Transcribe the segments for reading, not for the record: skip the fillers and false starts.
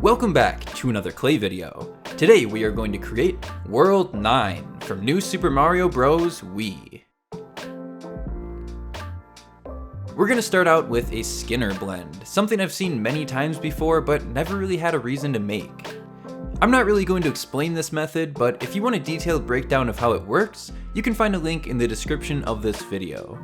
Welcome back to another clay video. Today we are going to create World 9 from New Super Mario Bros. Wii. We're going to start out with a Skinner blend, something I've seen many times before but never really had a reason to make. I'm not really going to explain this method, but if you want a detailed breakdown of how it works, you can find a link in the description of this video.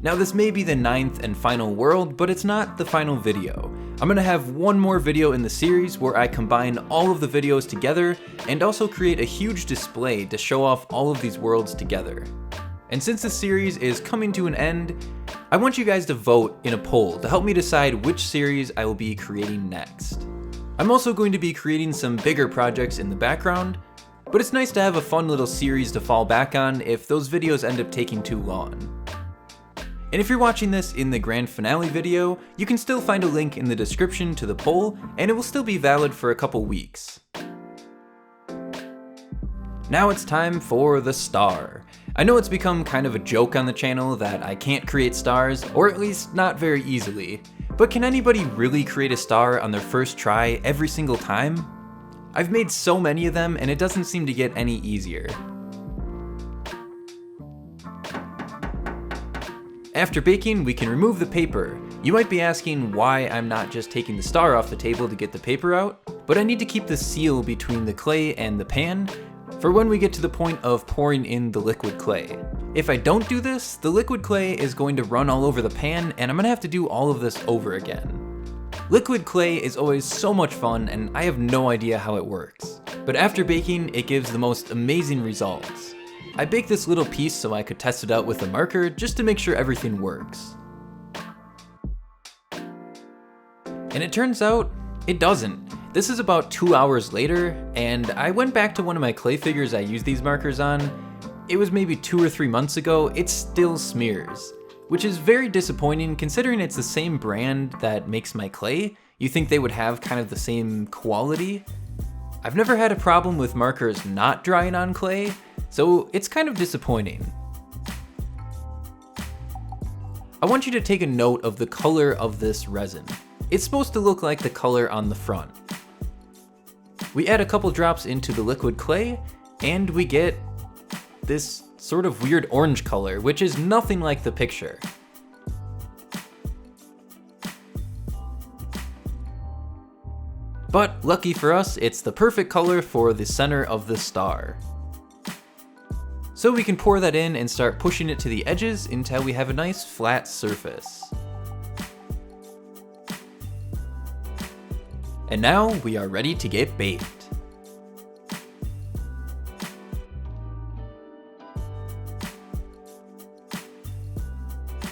Now this may be the 9th and final world, but it's not the final video. I'm going to have one more video in the series where I combine all of the videos together and also create a huge display to show off all of these worlds together. And since this series is coming to an end, I want you guys to vote in a poll to help me decide which series I will be creating next. I'm also going to be creating some bigger projects in the background, but it's nice to have a fun little series to fall back on if those videos end up taking too long. And if you're watching this in the grand finale video, you can still find a link in the description to the poll, and it will still be valid for a couple weeks. Now it's time for the star. I know it's become kind of a joke on the channel that I can't create stars, or at least not very easily, but can anybody really create a star on their first try every single time? I've made so many of them and it doesn't seem to get any easier. After baking, we can remove the paper. You might be asking why I'm not just taking the star off the table to get the paper out, but I need to keep the seal between the clay and the pan for when we get to the point of pouring in the liquid clay. If I don't do this, the liquid clay is going to run all over the pan and I'm gonna have to do all of this over again. Liquid clay is always so much fun and I have no idea how it works. But after baking, it gives the most amazing results. I baked this little piece so I could test it out with a marker just to make sure everything works. And it turns out, it doesn't. This is about 2 hours later, and I went back to one of my clay figures I used these markers on. It was maybe 2 or 3 months ago, it still smears. Which is very disappointing considering it's the same brand that makes my clay. You think they would have kind of the same quality. I've never had a problem with markers not drying on clay, so it's kind of disappointing. I want you to take a note of the color of this resin. It's supposed to look like the color on the front. We add a couple drops into the liquid clay, and we get this sort of weird orange color, which is nothing like the picture. But lucky for us, it's the perfect color for the center of the star. So we can pour that in and start pushing it to the edges until we have a nice flat surface. And now we are ready to get baked.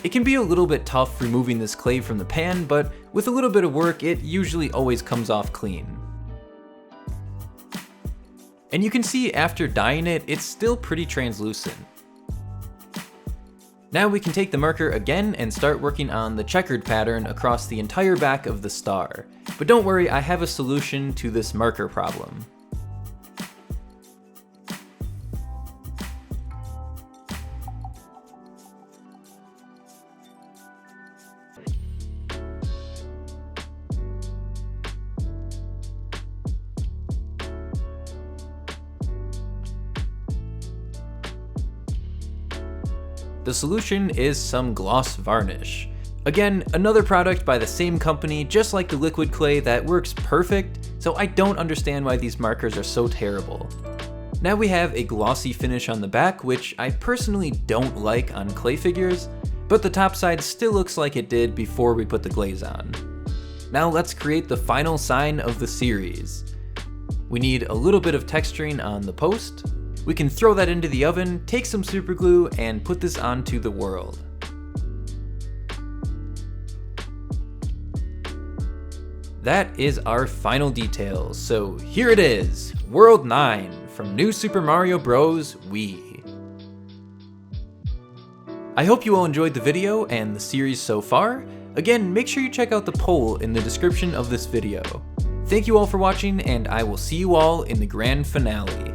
It can be a little bit tough removing this clay from the pan, but with a little bit of work, it usually always comes off clean. And you can see after dyeing it, it's still pretty translucent. Now we can take the marker again and start working on the checkered pattern across the entire back of the star. But don't worry, I have a solution to this marker problem. The solution is some gloss varnish. Again, another product by the same company, just like the liquid clay, that works perfect, so I don't understand why these markers are so terrible. Now we have a glossy finish on the back, which I personally don't like on clay figures, but the top side still looks like it did before we put the glaze on. Now let's create the final sign of the series. We need a little bit of texturing on the post. We can throw that into the oven, take some super glue, and put this onto the world. That is our final details, so here it is, World 9 from New Super Mario Bros. Wii. I hope you all enjoyed the video and the series so far. Again, make sure you check out the poll in the description of this video. Thank you all for watching, and I will see you all in the grand finale.